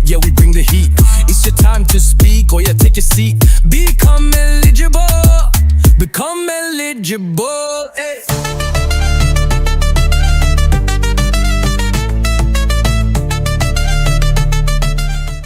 yeah, we bring the heat. It's your time to speak, or yeah, take your seat. Become eligible, become eligible. Hey.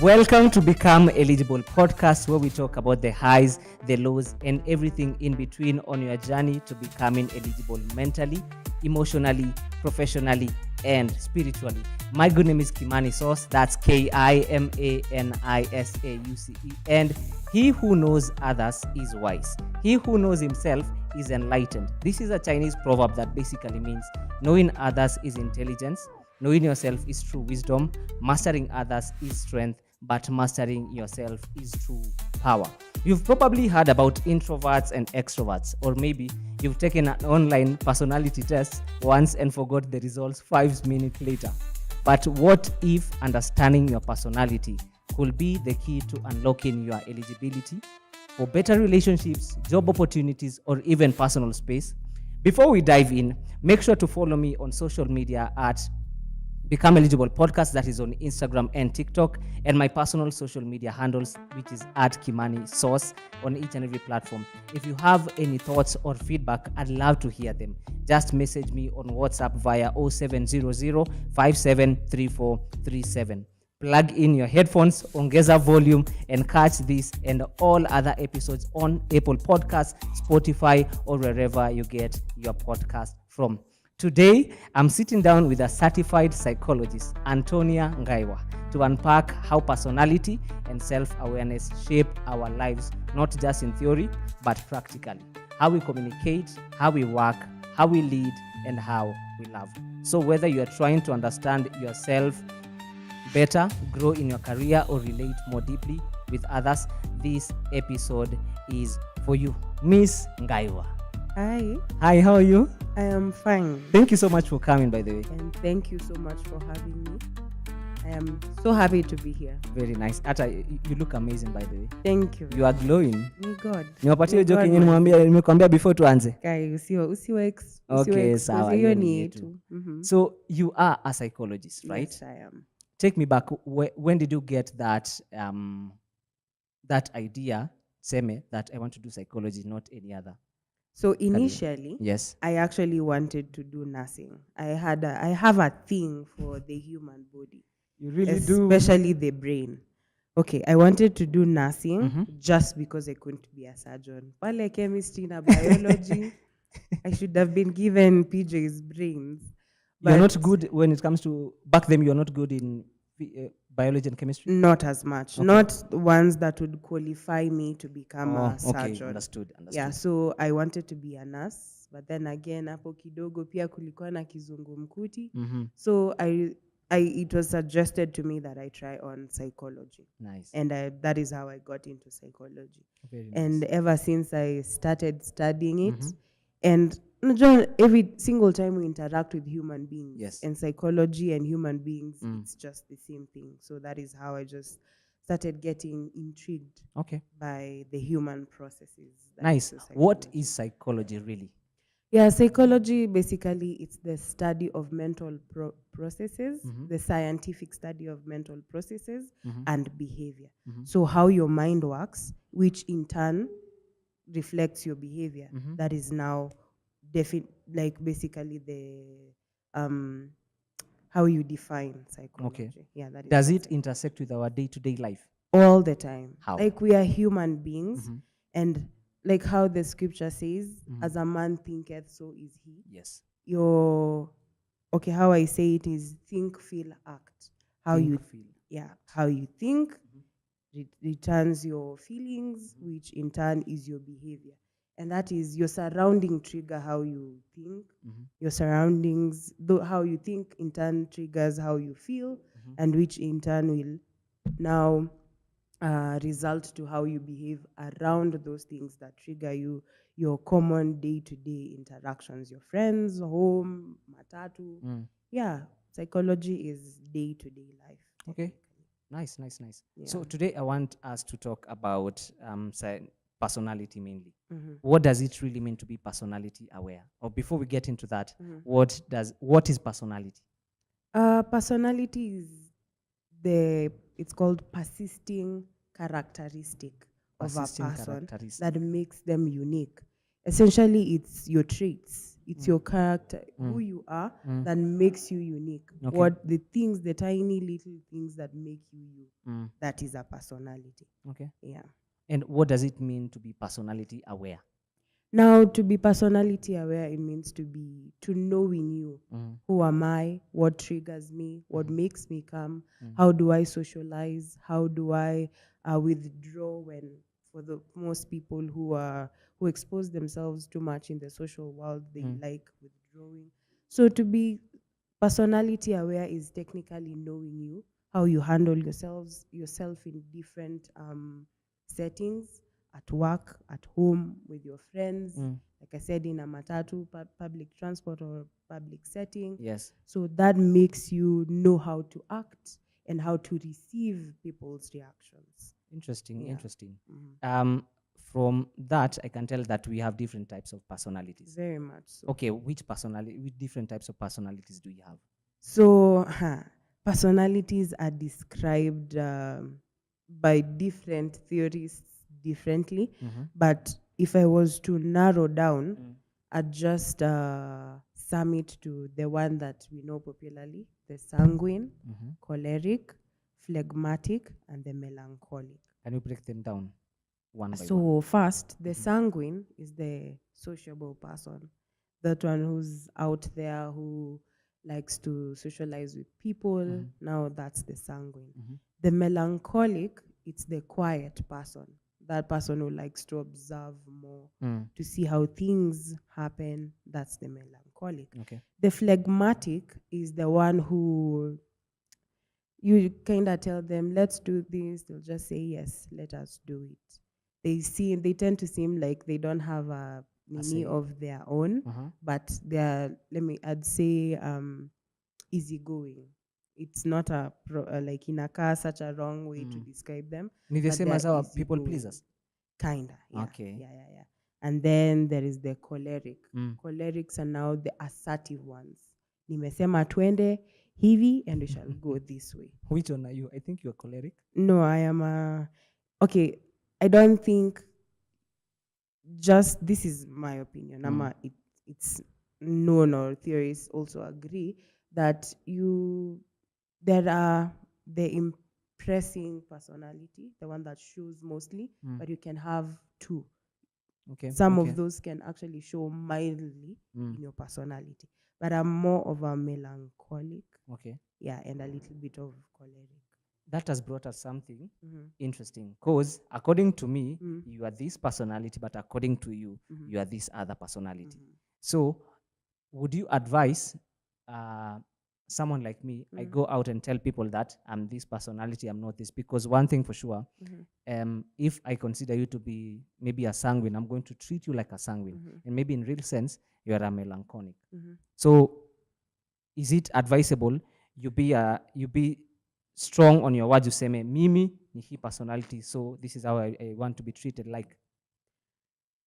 Welcome to Become Eligible podcast, where we talk about the highs, the lows, and everything in between on your journey to becoming eligible mentally, emotionally, professionally, and spiritually. My good name is Kimani Sauce. That's Kimanisauce. And he who knows others is wise. He who knows himself is enlightened. This is a Chinese proverb that basically means knowing others is intelligence, knowing yourself is true wisdom, mastering others is strength, but mastering yourself is true power. You've probably heard about introverts and extroverts, or maybe you've taken an online personality test once and forgot the results 5 minutes later. But what if understanding your personality could be the key to unlocking your eligibility for better relationships, job opportunities, or even personal space? Before we dive in, make sure to follow me on social media at Become Eligible Podcast, that is on Instagram and TikTok, and my personal social media handles, which is at Kimani Sauce on each and every platform. If you have any thoughts or feedback, I'd love to hear them. Just message me on WhatsApp via 0700 573437. Plug in your headphones, ongeza volume, and catch this and all other episodes on Apple Podcasts, Spotify, or wherever you get your podcast from. Today, I'm sitting down with a certified psychologist, Antonia Ngaiwa, to unpack how personality and self-awareness shape our lives, not just in theory, but practically. How we communicate, how we work, how we lead, and how we love. So whether you're trying to understand yourself better, grow in your career, or relate more deeply with others, this episode is for you. Miss Ngaiwa. Hi. Hi, how are you? I am fine. Thank you so much for coming, by the way. And thank you so much for having me. I am so happy to be here. Very nice. Ata, you look amazing, by the way. Thank you. You are glowing. Me God. Niwapatie joke yenye nimekuambia before tuanze. Guy, usiwe Okay, sawa. hiyo ni yetu. So you are a psychologist, right? Yes, I am. Take me back. When did you get that idea, Seme, that I want to do psychology, not any other? So initially, yes, I actually wanted to do nursing. I have a thing for the human body. You really do? Especially the brain. Okay, I wanted to do nursing just because I couldn't be a surgeon. Pale chemistry and biology, I should have been given PJ's brains. You're not good when it comes to, back then you're not good in biology and chemistry? Not as much. Okay. Not ones that would qualify me to become a surgeon. Okay, understood. Yeah, so I wanted to be a nurse, but then again, hapo kidogo pia kulikuwa na kizungumkuti. So it was suggested to me that I try on psychology. Nice. And that is how I got into psychology. Very nice. And ever since I started studying it, and every single time we interact with human beings, yes, and psychology and human beings, it's just the same thing. So that is how I just started getting intrigued by the human processes. Nice. What is psychology really? Yeah, psychology, basically, it's the study of mental processes, the scientific study of mental processes and behavior. So how your mind works, which in turn reflects your behavior. That is now basically the how you define psychology. Okay. Yeah, that is. Does it intersect with our day-to-day life? All the time. How? Like we are human beings, and like how the scripture says, as a man thinketh, so is he. Yes. How I say it is think, feel, act. How you feel. Yeah. How you think returns your feelings, which in turn is your behavior. And that is your surrounding trigger how you think. Your surroundings, how you think in turn triggers how you feel, and which in turn will now result to how you behave around those things that trigger you, your common day-to-day interactions, your friends, home, matatu. Yeah, psychology is day-to-day life. Okay, nice. Yeah. So today I want us to talk about personality mainly. What does it really mean to be personality aware? Or before we get into that, what is personality? Personality is it's called persisting characteristic of a Persisting person characteristic. that makes them unique. Essentially, it's your traits, it's your character, who you are, that makes you unique. Okay. What the things, the tiny little things that make you you. That is a personality. Okay. Yeah. And what does it mean to be personality aware? Now, to be personality aware, it means to know in you. Who am I? What triggers me? What makes me calm? How do I socialize? How do I withdraw when, for the most people who expose themselves too much in the social world, they like withdrawing. So to be personality aware is technically knowing you, how you handle yourself in different settings, at work, at home, with your friends, like I said, in a matatu, public transport, or public setting. Yes. So that makes you know how to act and how to receive people's reactions. Interesting. Yeah. Interesting. From that, I can tell that we have different types of personalities. Very much so. Okay, which different types of personalities do you have? So personalities are described by different theorists differently. But if I was to narrow down, I'd just sum it to the one that we know popularly: the sanguine, choleric, phlegmatic, and the melancholic. Can you break them down one by one? So first, the sanguine is the sociable person, that one who's out there, who likes to socialize with people. Now that's the sanguine. The melancholic, it's the quiet person, that person who likes to observe more, to see how things happen. That's the melancholic. Okay. The phlegmatic is the one who you kind of tell them, let's do this, they'll just say yes, let us do it. They tend to seem like they don't have a mini of their own, but they're, I'd say, easygoing. It's not like in a car, such a wrong way to describe them. Ni the but same as they're our people easygoing. pleasers. Kinda. Yeah. Okay. Yeah. And then there is the choleric. Cholerics are now the assertive ones. Nimesema twende hivi and we shall go this way. Which one are you? I think you're choleric. No, I am okay, I don't think, just this is my opinion. It's known, or theorists also agree, that there are the impressing personality, the one that shows mostly, but you can have two. Okay. Some of those can actually show mildly in your personality, but I'm more of a melancholic. Okay. Yeah, and a little bit of choleric. That has brought us something interesting, because according to me, you are this personality, but according to you, you are this other personality. So would you advise someone like me, I go out and tell people that I'm this personality, I'm not this? Because one thing for sure, if I consider you to be maybe a sanguine, I'm going to treat you like a sanguine. And maybe in real sense, you are a melancholic. So is it advisable you be strong on your words, you say, mimi ni hii personality, so this is how I want to be treated like?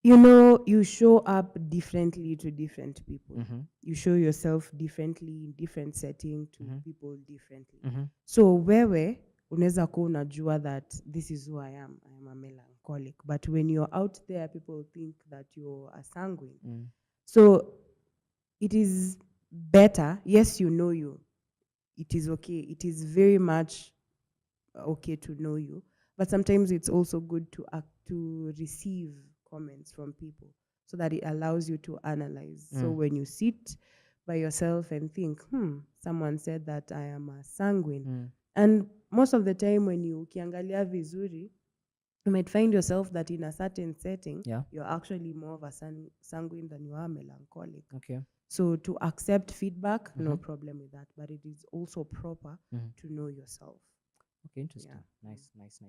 You show up differently to different people. You show yourself differently in different setting to people differently. So wewe unaweza kuwa unajua that this is who I am a melancholic, but when you're out there, people think that you're a sanguine. So it is better, yes, you, it is okay, it is very much okay to know you, but sometimes it's also good to receive comments from people, so that it allows you to analyze. So when you sit by yourself and think, someone said that I am a sanguine, and most of the time when you ukiangalia vizuri, you might find yourself that in a certain setting, you're actually more of a sanguine than you are melancholic. Okay. So to accept feedback, no problem with that, but it is also proper to know yourself. Okay, interesting. Yeah. Nice.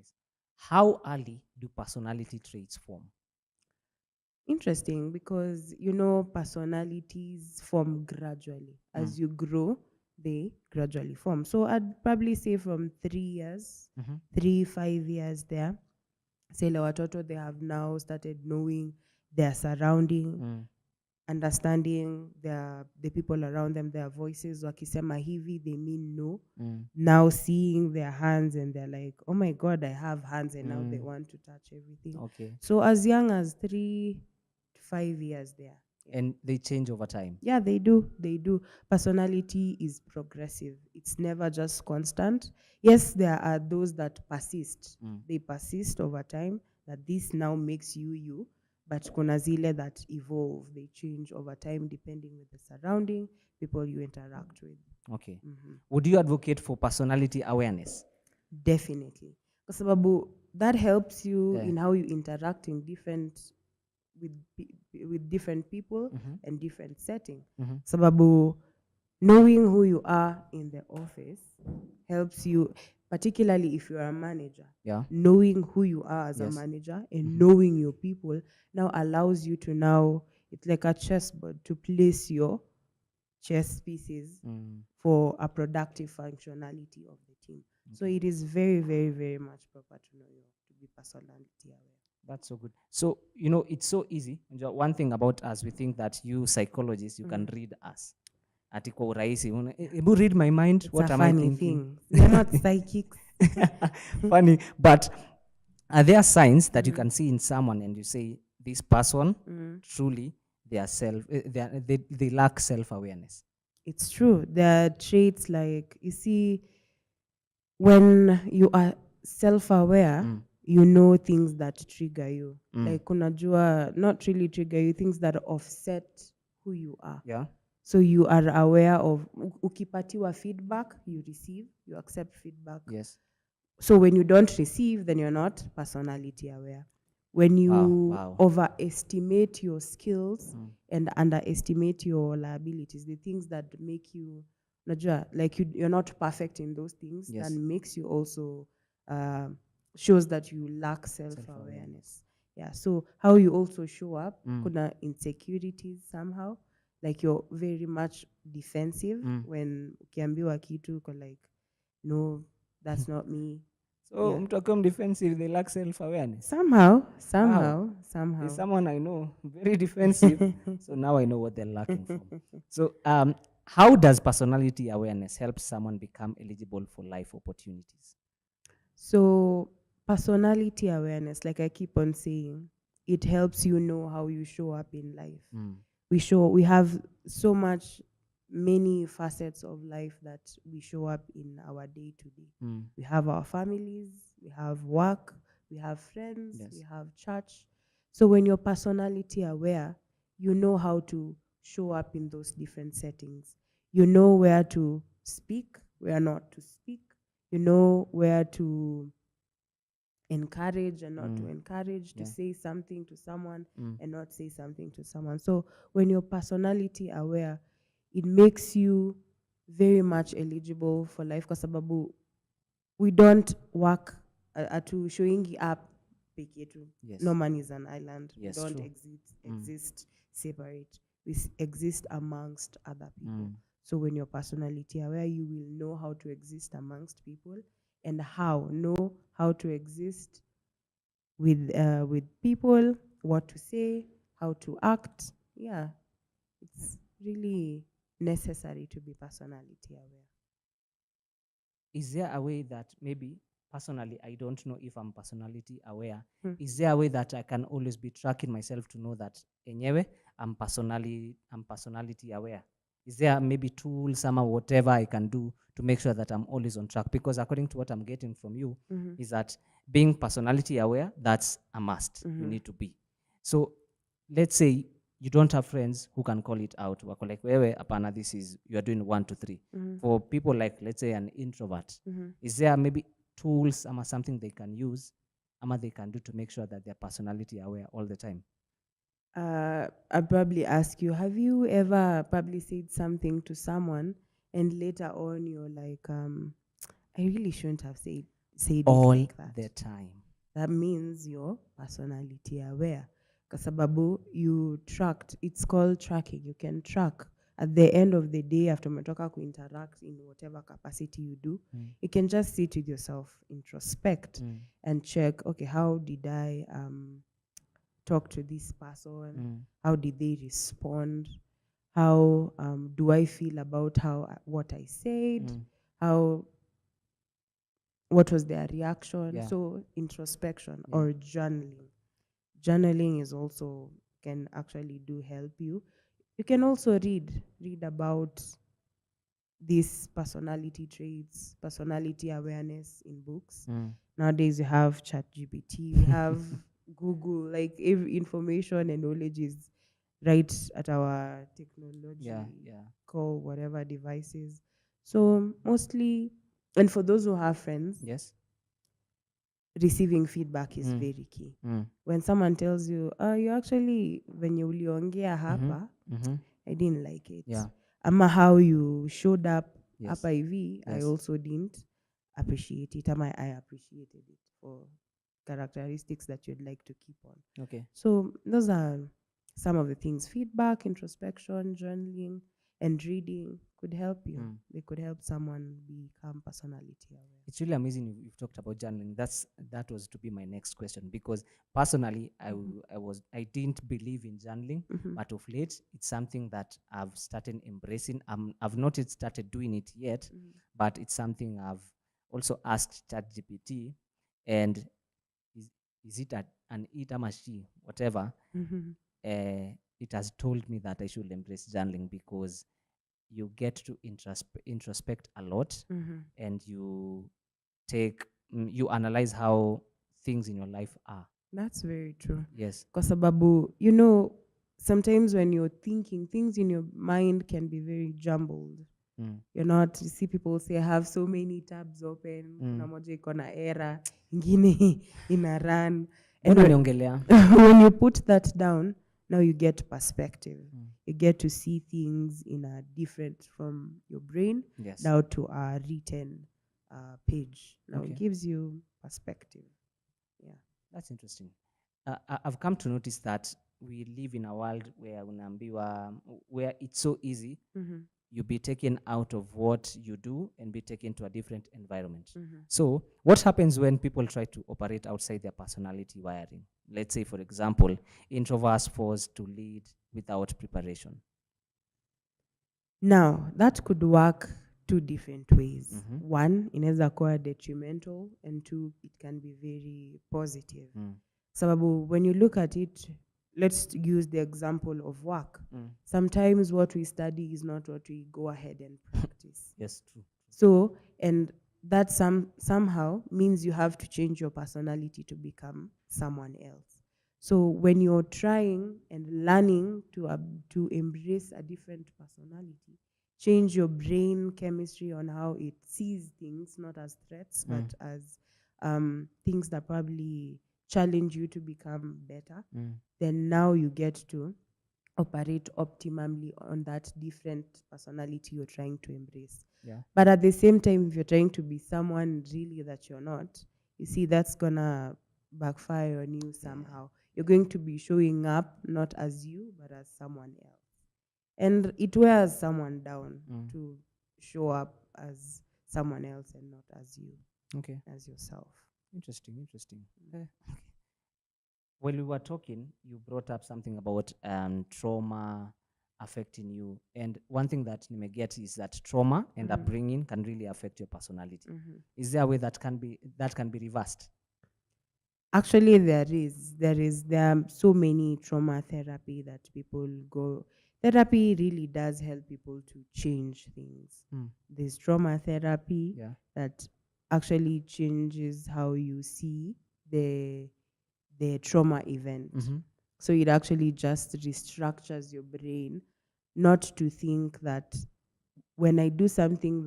How early do personality traits form? Interesting, because personalities form gradually. As you grow, they gradually form. So I'd probably say from 3 years, 5 years there. Say watoto, they have now started knowing their surrounding. understanding the people around them, their voices. Wakisema hivi, they mean no. Mm. Now seeing their hands and they're like, oh my God, I have hands, and now they want to touch everything. Okay. So as young as 3 to 5 years there. Yeah. And they change over time. Yeah, they do. They do. Personality is progressive. It's never just constant. Yes, there are those that persist. They persist over time, that this now makes you you. But kuna zile that evolve. They change over time depending with the surrounding, people you interact with. Okay. Would you advocate for personality awareness? Definitely. Because that helps you Yeah. in how you interact in different with different people and different setting. Sababu knowing who you are in the office helps you, particularly if you are a manager. Yeah. Knowing who you are as a manager and knowing your people now allows you to now, it's like a chessboard, to place your chess pieces for a productive functionality of the team. So it is very, very, very much proper to know to be personality aware. That's so good. So, it's so easy. One thing about us, we think that you psychologists, you can read us. Ati kwa urahisi. Ebu read my mind. It's what a am I funny thinking? thing. You're not psychics. Funny. But are there signs that you can see in someone and you say, this person, truly, they lack self-awareness? It's true. There are traits like, you see, when you are self-aware, you know things that trigger you. Like kunajua, not really trigger you, things that offset who you are. Yeah. So you are aware of, ukipatiwa feedback, you receive, you accept feedback. Yes. So when you don't receive, then you're not personality aware. When you overestimate your skills and underestimate your liabilities, the things that make you, like you're not perfect in those things, then makes you also, shows that you lack self-awareness. Yeah. So how you also show up, kuna insecurities somehow, like you're very much defensive when ukiambiwa kitu, like, no, that's not me. So mtu akiwa defensive, they lack self-awareness. Somehow. There's someone I know very defensive. So now I know what they're lacking from. So how does personality awareness help someone become eligible for life opportunities? So personality awareness, like I keep on saying, it helps you know how you show up in life. We have so many facets of life that we show up in our day to day. We have our families, we have work, we have friends, we have church. So when you're personality aware, you know how to show up in those different settings. You know where to speak, where not to speak. You know where to encourage and not to encourage, to say something to someone and not say something to someone. So when you're personality aware, it makes you very much eligible for life, kwa sababu we don't work atu showing up peke yetu. No man is an island. We don't exist separate. We exist amongst other people. So when you're personality aware, you will know how to exist amongst people and know how to exist with people, what to say, how to act. Yeah, it's really necessary to be personality aware. Is there a way that maybe personally, I don't know if I'm personality aware. Is there a way that I can always be tracking myself to know that enyewe I'm personality aware? Is there maybe tools, or whatever I can do to make sure that I'm always on track? Because according to what I'm getting from you, is that being personality aware, that's a must. You need to be. So let's say you don't have friends who can call it out. Wako like, wewe, apana, this is, you are doing 1, 2, 3. For people like, let's say, an introvert, is there maybe tools or something they can use, or they can do to make sure that they're personality aware all the time? I'd probably ask you, have you ever probably said something to someone and later on you're like, I really shouldn't have said all it like that. the time. That means you're personality aware. Kasababu, you tracked, it's called tracking. You can track at the end of the day after umetoka ku interact in whatever capacity you do. You can just sit with yourself, introspect and check, okay, how did I talk to this person? Mm. How did they respond? How do I feel about what I said? Mm. How what was their reaction? Yeah. So introspection Yeah. or journaling. Journaling is also can actually do help you. You can also read about these personality traits, personality awareness in books. Mm. Nowadays, you have ChatGPT, we have Google, like every information and knowledge is right at our technology Yeah. Yeah. call, whatever devices. So, mostly, and for those who have friends, Yes. receiving feedback is Mm. very key. Mm. When someone tells you, you actually, when you uliongea hapa, Mm-hmm. I didn't like it. Yeah. Ama how you showed up Yes. hapa hivi, I Yes. also didn't appreciate it. Ama I appreciated it for characteristics that you'd like to keep on. Okay. So those are some of the things. Feedback, introspection, journaling, and reading could help you. Mm. They could help someone become personality aware. It's really amazing you've talked about journaling. That was to be my next question, because personally I didn't believe in journaling, but of late it's something that I've started embracing. I've not yet started doing it yet, but it's something I've also asked ChatGPT, and is it an it or she, whatever, it has told me that I should embrace journaling, because you get to introspect a lot, and you analyze how things in your life are. That's very true. Yes. Kwa sababu, sometimes when you're thinking, things in your mind can be very jumbled. Mm. You see people say, I have so many tabs open. Kuna moja iko na error, ingine ina run. And when you put that down, now you get perspective. You get to see things in a different from your brain Yes. down to a written page. Now Okay. it gives you perspective. Yeah. That's interesting. I've come to notice that we live in a world where it's so easy you be taken out of what you do and be taken to a different environment. So what happens when people try to operate outside their personality wiring? Let's say, for example, introverts forced to lead without preparation. Now, that could work two different ways. One, inaweza kuwa detrimental, and two, it can be very positive. Sababu, when you look at it, let's use the example of work. Sometimes what we study is not what we go ahead and practice. Yes, true. So, and that somehow means you have to change your personality to become someone else. So when you're trying and learning to embrace a different personality, change your brain chemistry on how it sees things, not as threats, but as things that probably challenge you to become better, then now you get to operate optimally on that different personality you're trying to embrace. Yeah. But at the same time, if you're trying to be someone really that you're not, you see that's gonna backfire on you somehow. You're going to be showing up not as you, but as someone else. And it wears someone down to show up as someone else and not as you. Okay. As yourself. Interesting. Okay. While we were talking, you brought up something about trauma affecting you. And one thing that you may get is that trauma and upbringing can really affect your personality. Is there a way that can be reversed? Actually, there are so many trauma therapy that people go. Therapy really does help people to change things. There's trauma therapy that actually changes how you see the trauma event. So it actually just restructures your brain, not to think that when I do something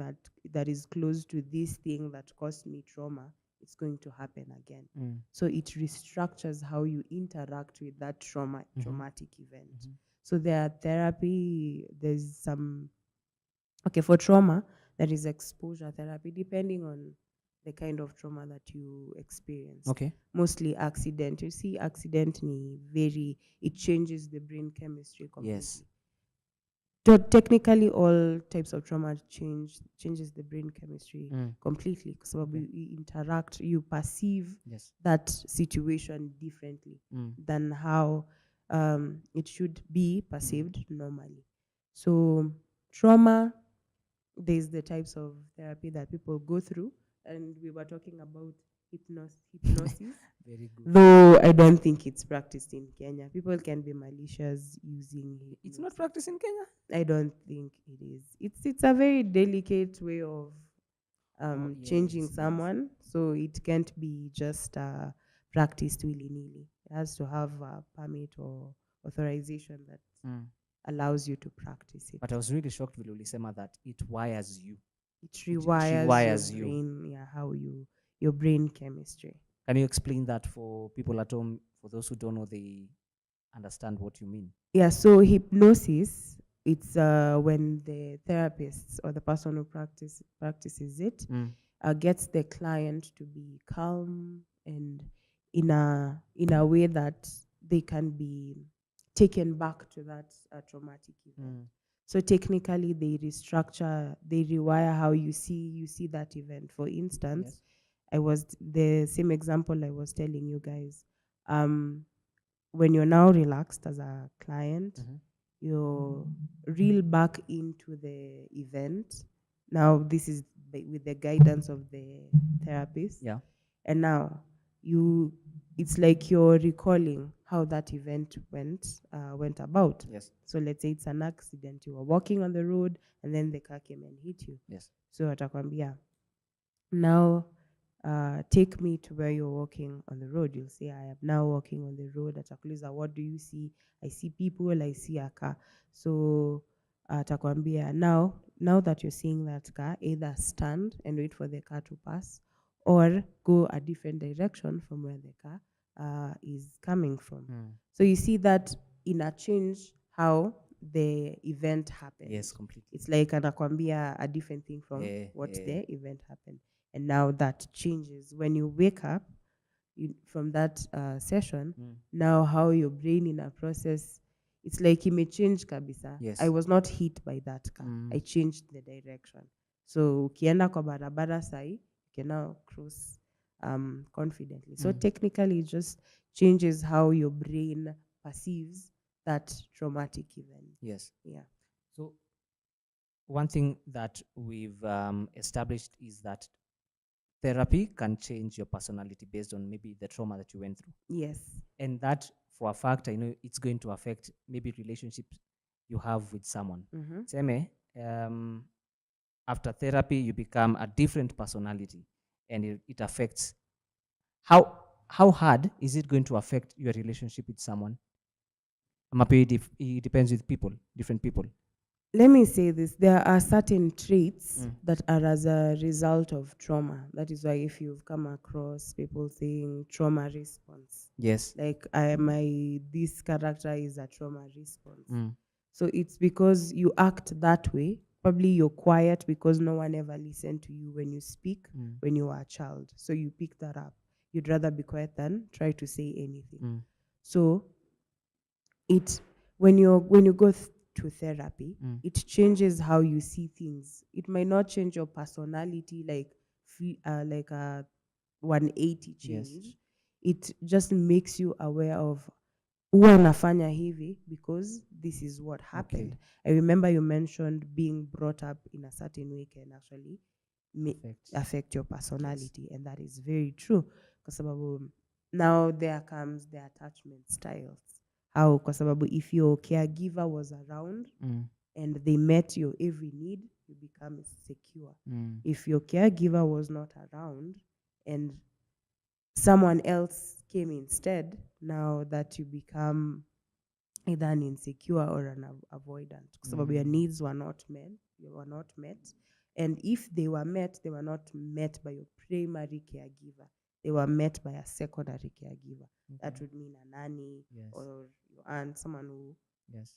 that is close to this thing that caused me trauma, it's going to happen again. So it restructures how you interact with that traumatic event. So there's for trauma, there is exposure therapy, depending on the kind of trauma that you experience. Okay. Mostly accident. You see, accident it changes the brain chemistry completely. Yes. technically all types of trauma changes the brain chemistry completely, because you interact, you perceive Yes. that situation differently than how it should be perceived normally. So trauma, there's the types of therapy that people go through, and we were talking about hypnosis. Very good. Though I don't think it's practiced in Kenya. People can be malicious using it. It's not practiced in Kenya. I don't think it is. It's a very delicate way of changing someone, so it can't be just practiced willy-nilly. It has to have a permit or authorization that allows you to practice it. But I was really shocked when ulisema that it wires you. It rewires, rewires your you. brain, your brain chemistry. Can you explain that for people at home, for those who don't know, they understand what you mean? Yeah, so hypnosis, it's when the therapist or the person who practices it gets the client to be calm and in a way that they can be taken back to that traumatic event. So technically, they restructure, they rewire how you see that event. For instance, I was the same example I was telling you guys. When you're now relaxed as a client, you reel back into the event. Now this is with the guidance of the therapist. Yeah. And now it's like you're recalling how that event went about. Yes. So let's say it's an accident. You were walking on the road and then the car came and hit you. Yes. So atakwambia, now take me to where you're walking on the road. You'll say, I am now walking on the road. Atakuliza, what do you see? I see people, I see a car. So atakwambia, now that you're seeing that car, either stand and wait for the car to pass, or go a different direction from where the car is coming from. So you see that in a change how the event happened. Yes, completely. It's like anakwambia a different thing from what the event happened. And now that changes. When you wake up from that session, now how your brain in a process, it's like it may change kabisa. Yes. I was not hit by that car. I changed the direction. So ukienda kwa barabara sai, you can now cross confidently. So technically it just changes how your brain perceives that traumatic event. Yes. Yeah. So one thing that we've established is that therapy can change your personality based on maybe the trauma that you went through. Yes. And that, for a fact, I know it's going to affect maybe relationships you have with someone. Seme, after therapy, you become a different personality, and it affects how hard is it going to affect your relationship with someone? It depends with people, different people. Let me say this. There are certain traits that are as a result of trauma. That is why if you've come across people saying trauma response. Yes. Like this character is a trauma response. So it's because you act that way. Probably you're quiet because no one ever listened to you when you speak when you were a child. So you pick that up. You'd rather be quiet than try to say anything. So when you go to therapy, it changes how you see things. It might not change your personality like a 180 change. Yes. It just makes you aware of huwa nafanya hivi because this is what happened. Okay. I remember you mentioned being brought up in a certain way can actually affect your personality. Yes. And that is very true. Because now there comes the attachment styles. How? Because if your caregiver was around and they met your every need, you become secure. If your caregiver was not around and someone else came instead, now that you become either an insecure or an avoidant. Because your needs were not met. And if they were met, they were not met by your primary caregiver. They were met by a secondary caregiver. Okay. That would mean a nanny or your aunt, someone who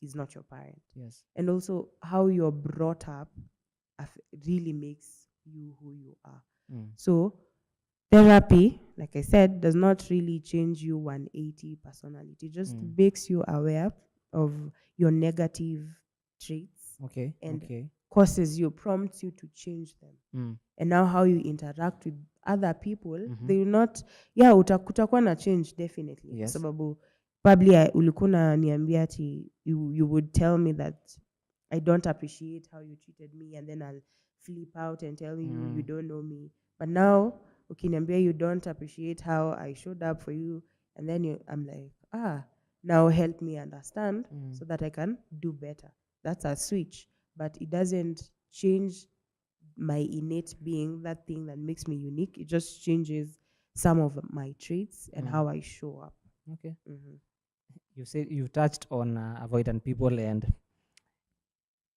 is not your parent. Yes. And also how you're brought up really makes you who you are. So therapy, like I said, does not really change you 180 personality. It just makes you aware of your negative traits Okay. and Okay. causes you, prompts you to change them. Mm. And now how you interact with other people, Mhm. they will not, yeah, kutakuwa na change definitely. Kwa Yes. sababu probably ulikuwa unaniambia ati you would tell me that I don't appreciate how you treated me, and then I'll flip out and tell you you don't know me. But now ukiniambia you don't appreciate how I showed up for you, and then I'm like, now help me understand so that I can do better. That's a switch, but it doesn't change my innate being, that thing that makes me unique. It just changes some of my traits and how I show up. Okay. Mhm. You said you touched on avoidant people, and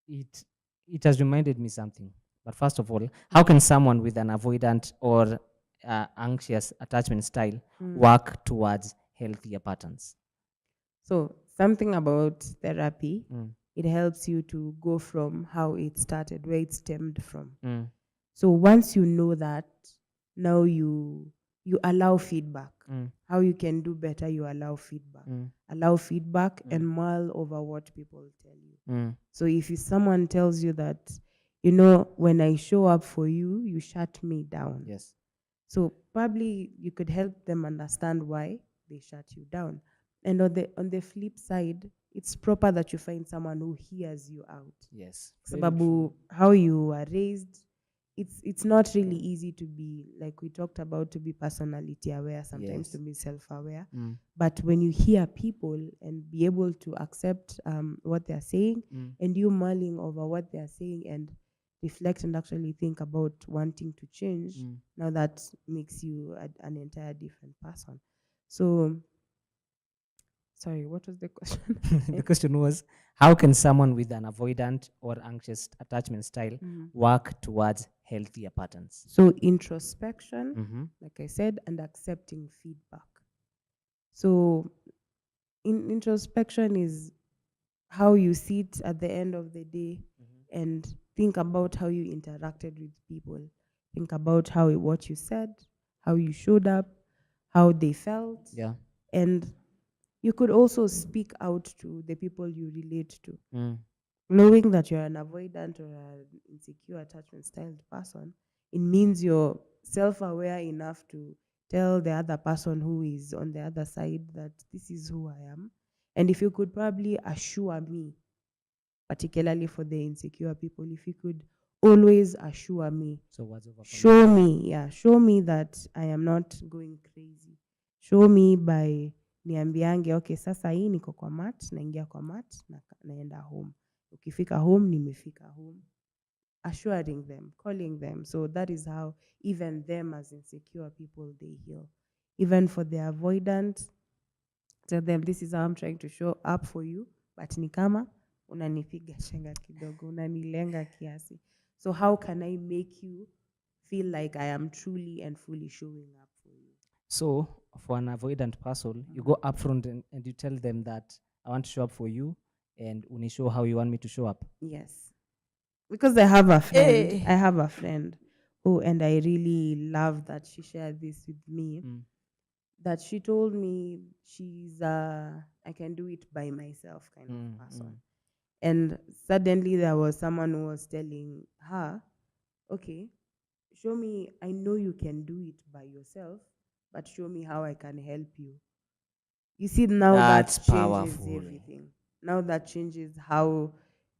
it has reminded me something. But first of all, how can someone with an avoidant or anxious attachment style work towards healthier patterns? So something about therapy, it helps you to go from how it started, where it stemmed from. So once you know that, now you allow feedback. How you can do better, you allow feedback. Allow feedback and mull over what people tell you. So if someone tells you that, when I show up for you, you shut me down. Yes. So probably you could help them understand why they shut you down. And on the flip side, it's proper that you find someone who hears you out. Yes. Sababu, how you were raised, it's not really easy to be, like we talked about, to be personality aware, sometimes to be self-aware. But when you hear people and be able to accept what they're saying, and you mulling over what they're saying and reflect and actually think about wanting to change, now that makes you an entire different person. So, sorry, what was the question? The question was, how can someone with an avoidant or anxious attachment style work towards healthier patterns? So introspection, like I said, and accepting feedback. So introspection is how you sit at the end of the day and think about how you interacted with people. Think about what you said, how you showed up, how they felt. Yeah. And you could also speak out to the people you relate to. Knowing that you're an avoidant or an insecure attachment styled person, it means you're self-aware enough to tell the other person who is on the other side that this is who I am. And if you could probably assure me, particularly for the insecure people, if you could always assure me, So what's over? show me that I am not going crazy. Show me by niambiange, okay, sasa hii niko kwa mat, naingia kwa mat, naenda home. Ukifika home, nimefika home. Assuring them, calling them. So that is how even them as insecure people, they heal. Even for the avoidant, tell them, this is how I'm trying to show up for you, but ni kama unanipiga shenga kidogo, unanilenga kiasi. So how can I make you feel like I am truly and fully showing up for you? So for an avoidant person, you go up front and you tell them that I want to show up for you, and uni show how you want me to show up. Yes. Because I have a friend. I have a friend who, and I really love that she shared this with me, that she told me she's I can do it by myself kind of person. And suddenly there was someone who was telling her, okay, show me, I know you can do it by yourself, but show me how I can help you. You see, now That's that changes powerful. everything. Now that changes how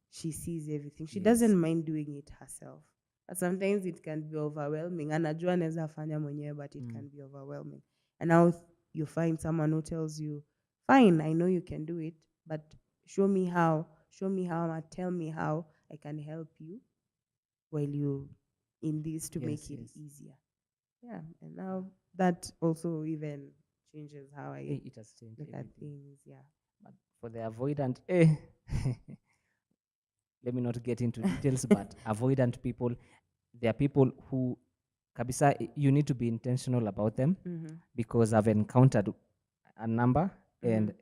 she sees everything. She Yes. doesn't mind doing it herself. But sometimes it can be overwhelming. Anajua anaweza fanya mwenyewe, but it can be overwhelming. And now you find someone who tells you, fine, I know you can do it, but show me how, tell me how I can help you while you in this to make it easier. Yeah, and now that also even changes how I It has changed look at everything. things. Yeah. But for the avoidant, let me not get into details, but avoidant people, they are people who, kabisa, you need to be intentional about them, because I've encountered a number, and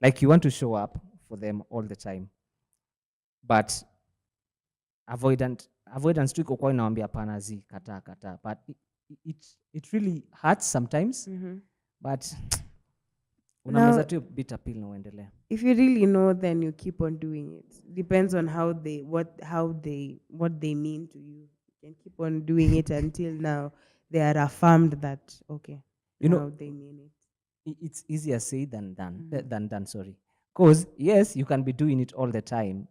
like you want to show up for them all the time, but avoidance tu iko kwa inaambia pana zi kata, but it really hurts sometimes, but Unameza tu bitter pill na uendelee. If you really know, then you keep on doing it. Depends on what they mean to you. You can keep on doing it until now they are affirmed that okay, You know, now they mean it. It's easier said than done, than done, sorry. Because yes, you can be doing it all the time.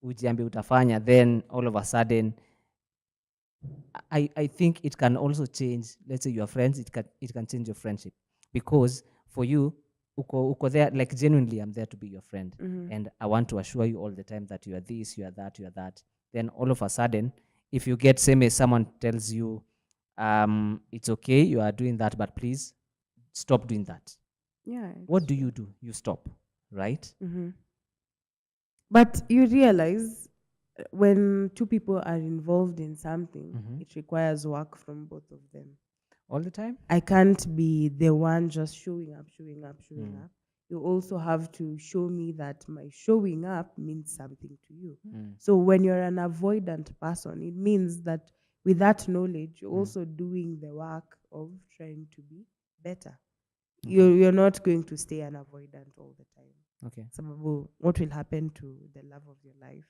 Ujiambi utafanya, then all of a sudden I think it can also change, let's say you are friends, it can change your friendship. Because for you, uko there, like genuinely I'm there to be your friend. And I want to assure you all the time that you are this, you are that, you are that. Then all of a sudden, if you get someone tells you, it's okay, you are doing that, but please stop doing that. Yeah. What do? You stop, right? But you realize when two people are involved in something, it requires work from both of them. All the time? I can't be the one just showing up. You also have to show me that my showing up means something to you. So when you're an avoidant person, it means that with that knowledge, you're also doing the work of trying to be better. You're not going to stay an avoidant all the time. Okay. Sababu, what will happen to the love of your life?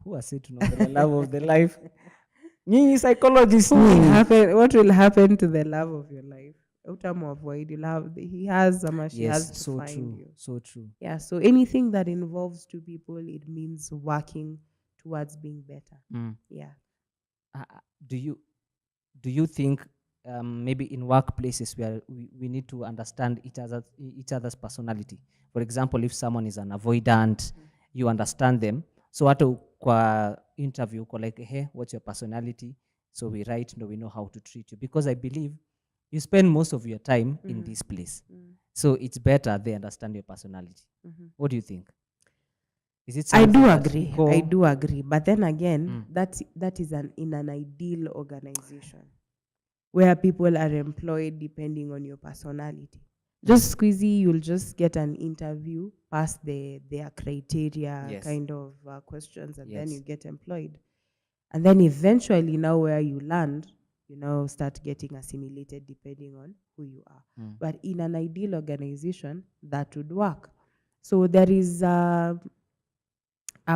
Who has said to know the love of the life? Nyinyi psychologists. What will happen to the love of your life? Avoid. He has she has to so find true. you. So true. Yeah. So anything that involves two people, it means working towards being better. Yeah. Do you think maybe in workplaces where we need to understand each other's personality? For example, if someone is an avoidant, you understand them. So hata kwa interview uko like, hey, what's your personality? So we write, no, we know how to treat you. Because I believe you spend most of your time in this place. So it's better they understand your personality. What do you think? Is it I do something agree. I do agree. But then again, that is in an ideal organization where people are employed depending on your personality. Just squeezy, you'll just get an interview, pass their criteria kind of questions, and then you get employed. And then eventually, now where you land, you now start getting assimilated depending on who you are. But in an ideal organization, that would work. So there is a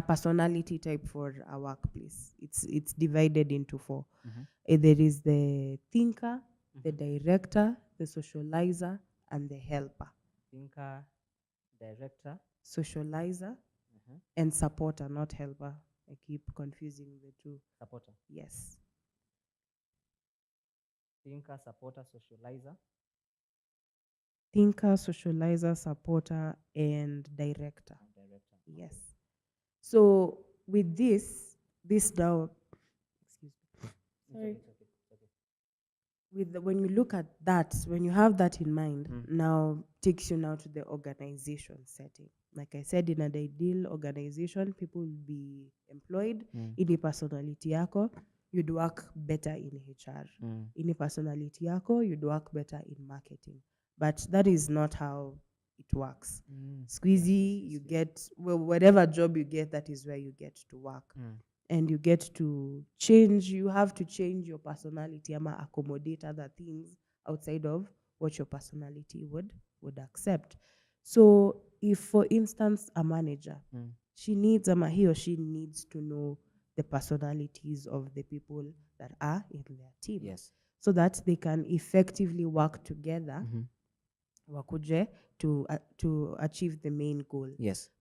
personality type for a workplace. It's divided into four. There is the thinker, the director, the socializer, and the helper. Thinker, director, Socializer, and supporter, not helper. I keep confusing the two. supporter. Yes. Thinker, supporter, socializer. Thinker, socializer, supporter, and director. Yes. So with this now, excuse me. Sorry. When you look at that, when you have that in mind, now takes you now to the organization setting. Like I said, in an ideal organization, people will be employed. In personality yako, you'd work better in HR. In personality yako, you'd work better in marketing. But that is not how it works. Squeezy, you get, whatever job you get, that is where you get to work. And you get to change, you have to change your personality and accommodate other things outside of what your personality would accept. So if, for instance, a manager, he or she needs to know the personalities of the people that are in their team. So that they can effectively work together wakuje to achieve the main goal.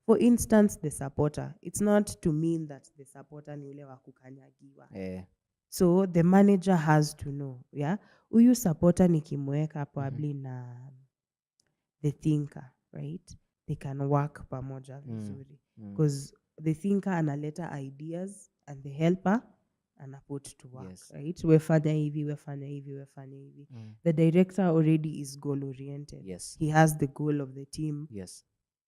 For instance, the supporter. It's not to mean that the supporter ni ule wa kukanyagiwa. So the manager has to know, huyu supporter nikimweka probably na the thinker, right? They can work pamoja vizuri. Because the thinker analeta ideas and the helper put to work, right? Wefanya hivi. The director already is goal oriented. He has the goal of the team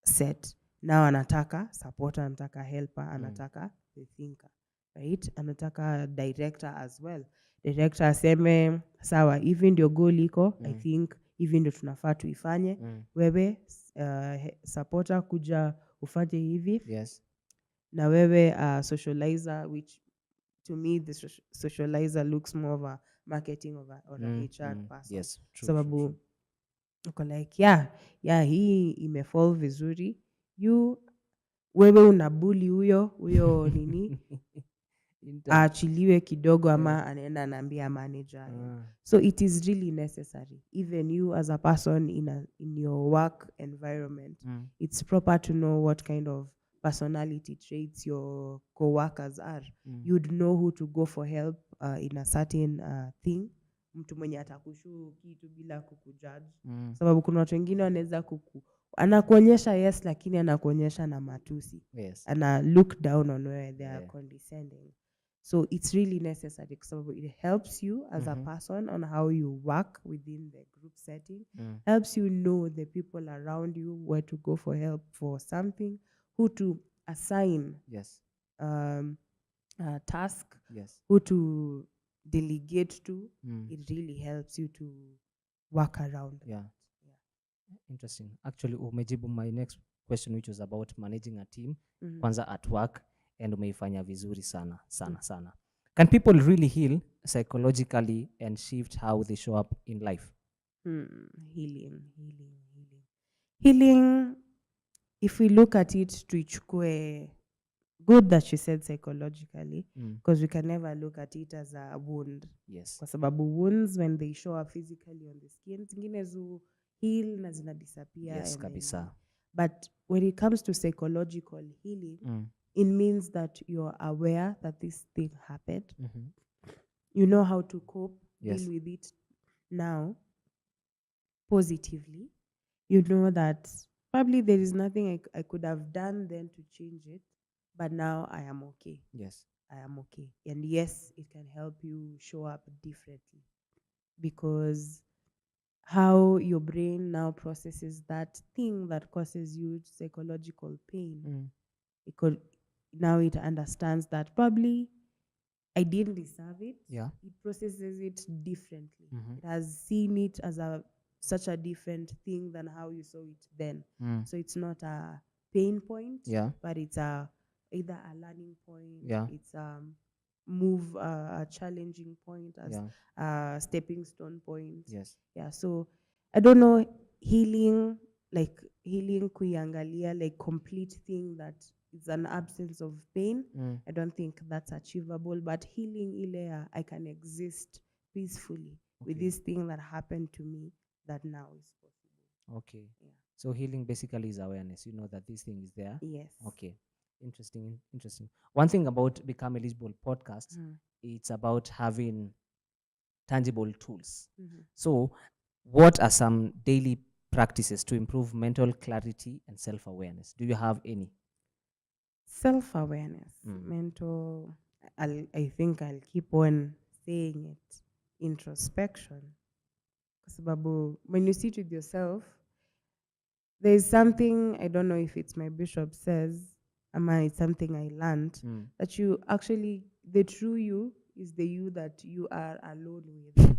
set. Now anataka supporter, anataka helper, anataka the thinker, right? Anataka director as well. Director aseme sawa, hivi ndio goal iko, I think hivi ndio tunafaa tuifanye. Wewe supporter kuja ufanye hivi. Na wewe socializer, which to me the socializer looks more of a marketing or a HR person. Sababu uko like hii imefall vizuri, wewe unabuli huyo nini aachiliwe kidogo ama anaenda anaambia manager. So it is really necessary, even you as a person in your work environment, it's proper to know what kind of personality traits your co-workers are. You'd know who to go for help in a certain thing. Mtu mwenye atakushu kitu bila kukujudge. Sababu kuna watu wengine wanaweza anakuonyesha yes lakini anakuonyesha na matusi. Yes. Ana look down on where they are condescending. So it's really necessary because it helps you as a person on how you work within the group setting. Helps you know the people around you, where to go for help for something, who to assign task, who to delegate to. It really helps you to work around. Interesting. Actually, umejibu my next question, which was about managing a team kwanza at work, and umeifanya vizuri sana sana. Can people really heal psychologically and shift how they show up in life? Healing, if we look at it, tuichukue, good that you said psychologically, because we can never look at it as a wound. Yes. Kwa sababu wounds, when they show up physically on the skin, zingine zu heal na zina disappear. Yes, kabisa. But when it comes to psychological healing, it means that you're aware that this thing happened. You know how to cope, deal with it now positively. You know that probably there is nothing I could have done then to change it, but now I am okay. Yes. I am okay. And yes, it can help you show up differently, because how your brain now processes that thing that causes you psychological pain. Now it understands that probably I didn't deserve it. Yeah. It processes it differently. It has seen it as such a different thing than how you saw it then. So it's not a pain point, but it's either a learning point. It's a challenging point, as a stepping stone point. Yes. So I don't know, healing kuiangalia like complete thing that is an absence of pain. I don't think that's achievable, but healing ile I can exist peacefully with this thing that happened to me that now is possible. Okay. So healing basically is awareness. You know that this thing is there. Yes. Okay. Interesting. One thing about Become Eligible podcast, it's about having tangible tools. So what are some daily practices to improve mental clarity and self-awareness? Do you have any? Self-awareness, mental, I think I'll keep on saying it. Introspection. Because when you sit with yourself, there's something, I don't know if it's my bishop says, it's something I learned, that you actually, the true you is the you that you are alone with.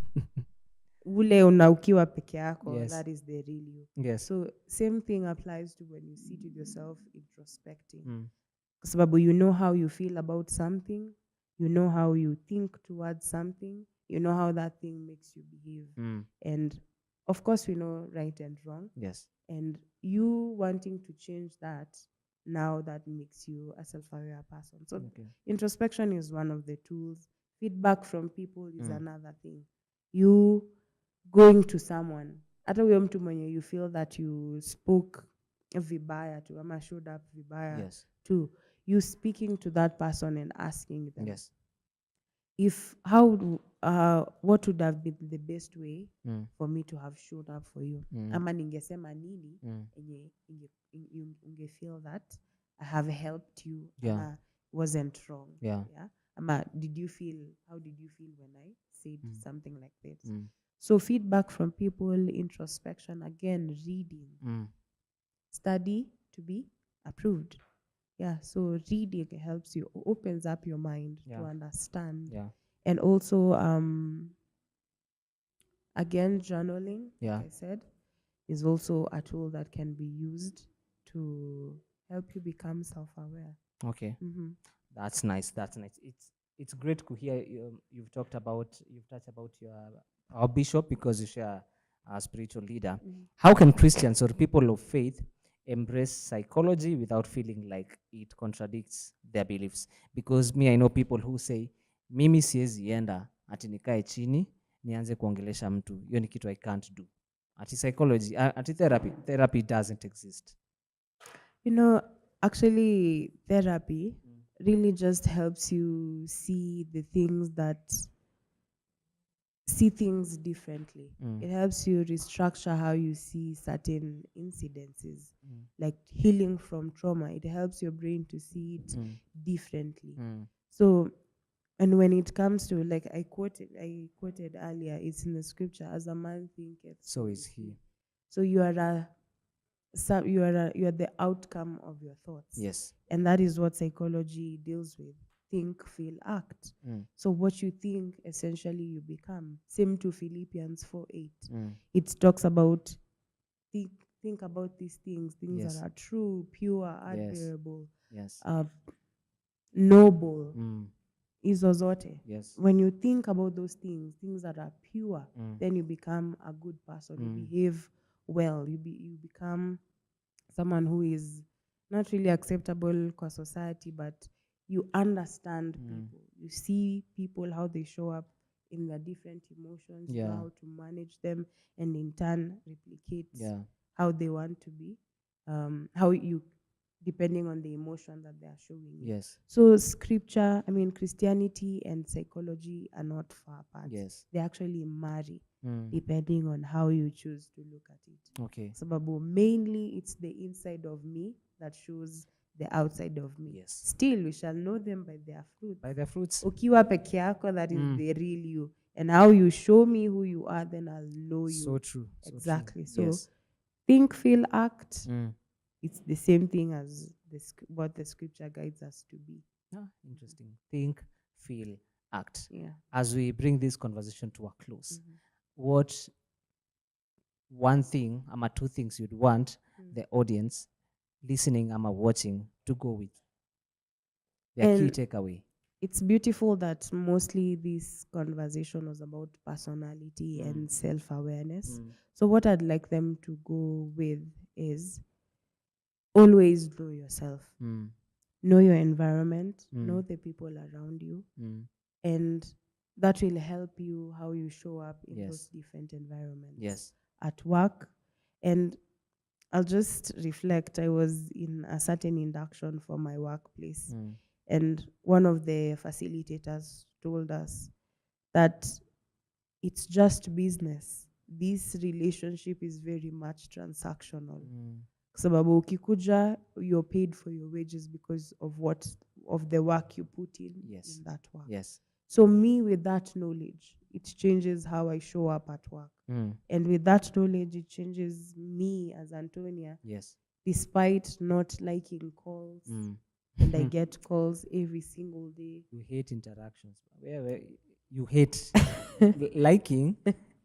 Ule ukiwa peke yako, that is the real you. Yes. So same thing applies to when you sit with yourself introspecting. Because you know how you feel about something, you know how you think towards something, you know how that thing makes you behave. And of course we know right and wrong. Yes. And you wanting to change that, now that makes you a self-aware person. So introspection is one of the tools. Feedback from people is another thing. You going to someone, hata huyo mtu mwenye you feel that you spoke vibaya to, ama showed up vibaya to, you speaking to that person and asking them if what would have been the best way for me to have showed up for you, ama ningesema nini unge feel that I have helped you, wasn't wrong. Ama how did you feel when I said something like this? So feedback from people, introspection, again, reading, study to be approved. So reading helps you, opens up your mind to understand. And also, again, journaling, like I said, is also a tool that can be used to help you become self-aware. Okay. That's nice. It's great to hear you've touched about our bishop, because you share a spiritual leader, Mm. how can Christians or people of faith embrace psychology without feeling like it contradicts their beliefs? Because me, I know people who say, mimi siezi enda ati nikae chini nianze kuongelesha mtu. Hiyo ni kitu I can't do. Ati psychology, ati therapy doesn't exist. You know, actually, therapy really just helps you see things differently. It helps you restructure how you see certain incidences, like healing from trauma. It helps your brain to see it differently. So, and when it comes to, like I quoted earlier, it's in the scripture, as a man thinketh, So is he. So you are the outcome of your thoughts. Yes. And that is what psychology deals with. Think, feel, act. So what you think, essentially you become. Same to Philippians 4:8. It talks about think about these things Yes. that are true, pure, Yes. admirable, Yes. noble. Hizo zote. Yes. When you think about those things that are pure, then you become a good person. You behave well. You become someone who is not really acceptable for society, but you understand people. You see people, how they show up in their different emotions. You know how to manage them, and in turn replicate how they want to be. How you, depending on the emotion that they are showing you. Yes. So Christianity and psychology are not far apart. Yes. They actually marry, depending on how you choose to look at it. Okay. Sababu mainly it's the inside of me that shows the outside of me. Yes. Still, we shall know them by their fruits. By their fruits. Ukiwa peke yako, that is the real you. And how you show me who you are, then I'll know you. So true. Exactly. So true. So think, feel, act. Yes. It's the same thing as what the scripture guides us to be. Interesting. Think, feel, act. Yeah. As we bring this conversation to a close, what one thing, two things you'd want the audience listening, watching to go with? Their key takeaway. It's beautiful that mostly this conversation was about personality and self-awareness. So what I'd like them to go with is always know yourself. Know your environment, know the people around you, and that will help you how you show up in those different environments. Yes. At work. And I'll just reflect. I was in a certain induction for my workplace, and one of the facilitators told us that it's just business. This relationship is very much transactional. Sababu ukikuja, you're paid for your wages because of the work you put in that work. Yes. So me, with that knowledge, it changes how I show up at work. And with that knowledge, it changes me as Antonia. Yes. Despite not liking calls, and I get calls every single day. You hate interactions. You hate liking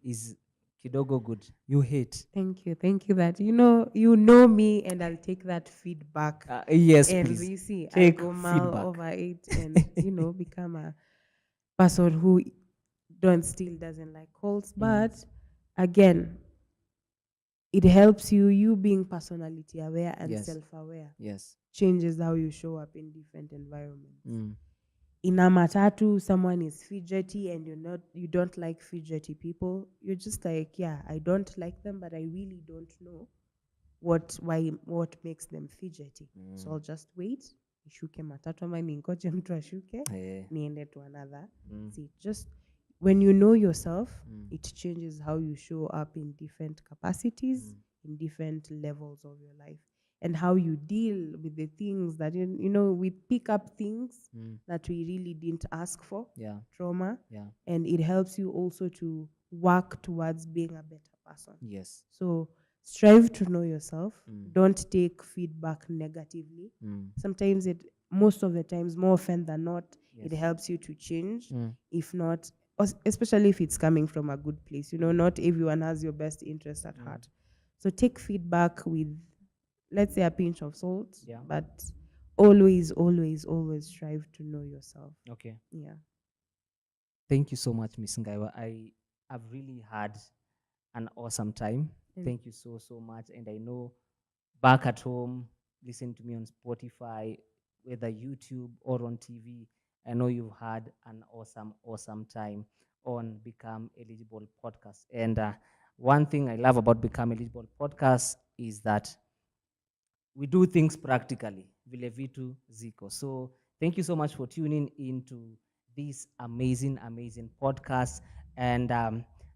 is kidogo good. You hate. Thank you that you know me, and I'll take that feedback. Yes, and please. You see, Take I go mile feedback. over it, and become a person who still doesn't like calls. But again, it helps you being personality aware and self-aware. Yes. Changes how you show up in different environments. In a matatu, someone is fidgety and you don't like fidgety people. You're just like, yeah, I don't like them, but I really don't know what makes them fidgety. So I'll just wait. Nishuke matatu ama ningoje mtu ashuke, niende to another. See, just when you know yourself, it changes how you show up in different capacities, in different levels of your life, and how you deal with the things that, we pick up things that we really didn't ask for, trauma, and it helps you also to work towards being a better person. Yes. So strive to know yourself. Don't take feedback negatively. Sometimes most of the times, more often than not, it helps you to change. If not, especially if it's coming from a good place, not everyone has your best interest at heart. So take feedback with, let's say, a pinch of salt, but always, always, always strive to know yourself. Okay. Yeah. Thank you so much, Miss Ngaiwa. I have really had an awesome time. Mm. Thank you so much. And I know back at home, listen to me on Spotify, whether YouTube or on TV. I know you've had an awesome time on Become Eligible podcast. And one thing I love about Become Eligible podcast is that we do things practically, vile vitu ziko. So thank you so much for tuning into this amazing podcast. And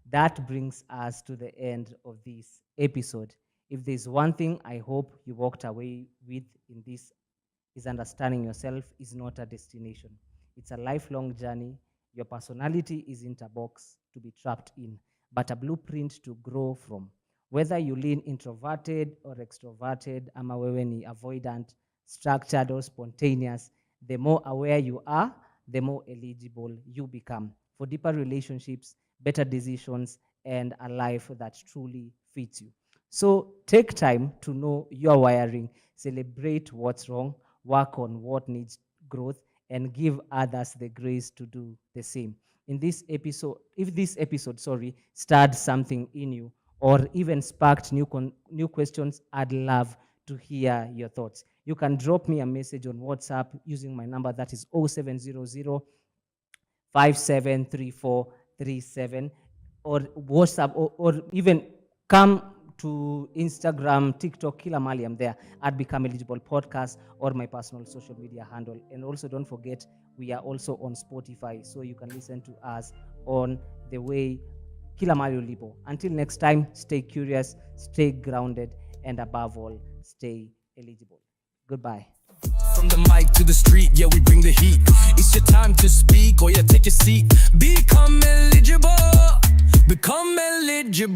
that brings us to the end of this episode. If there's one thing I hope you walked away with in this, is understanding yourself is not a destination. It's a lifelong journey. Your personality isn't a box to be trapped in, but a blueprint to grow from. Whether you lean introverted or extroverted, ama wewe ni avoidant, structured or spontaneous, the more aware you are, the more eligible you become for deeper relationships, better decisions, and a life that truly fits you. So take time to know your wiring, celebrate what's wrong, work on what needs growth, and give others the grace to do the same. In this episode, if this episode, stirred something in you or even sparked new questions, I'd love to hear your thoughts. You can drop me a message on WhatsApp using my number, that is 0700 573437, or WhatsApp, or even come to Instagram, TikTok, kila mali I'm there at Become Eligible Podcast, or my personal social media handle. And also don't forget, we are also on Spotify, so you can listen to us on the way kila mali ulipo. Until next time, stay curious, stay grounded, and above all, stay eligible. Goodbye. From the mic to the street, yeah, we bring the heat. It's your time to speak, or yeah, take a seat. Become eligible. Become eligible.